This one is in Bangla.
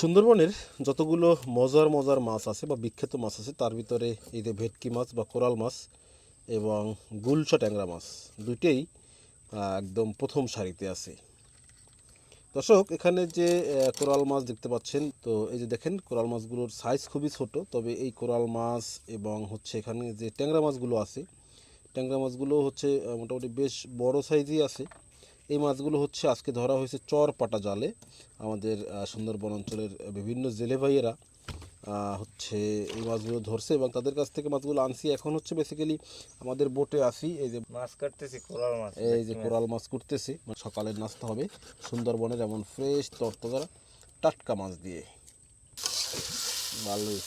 সুন্দরবনের যতগুলো মজার মজার মাছ আছে বা বিখ্যাত মাছ আছে তার ভিতরে এই যে ভেটকি মাছ বা কোরাল মাছ এবং গুলশা ট্যাংরা মাছ দুইটাই একদম প্রথম সারিতে আছে। দর্শক, এখানে যে কোরাল মাছ দেখতে পাচ্ছেন, তো এই যে দেখেন কোরাল মাছগুলোর সাইজ খুবই ছোট, তবে এই কোরাল মাছ এবং হচ্ছে এখানে যে ট্যাংরা মাছগুলো আছে, ট্যাংরা মাছগুলো হচ্ছে মোটামুটি বেশ বড় সাইজই আছে। এই মাছগুলো হচ্ছে আজকে ধরা হয়েছে চর পাটা জালে। আমাদের সুন্দরবন অঞ্চলের বিভিন্ন জেলে ভাইয়েরা হচ্ছে এই মাছগুলো ধরছে এবং তাদের কাছ থেকে মাছগুলো আনছি। এখন হচ্ছে বেসিক্যালি আমাদের বোটে আসি, এই যে মাছ কাটতেছি, কোরাল মাছ, এই যে কোরাল মাছ করতেছি। সকালের নাস্তা হবে সুন্দরবনের এমন ফ্রেশ তরতাজা টাটকা মাছ দিয়ে। ভালোই।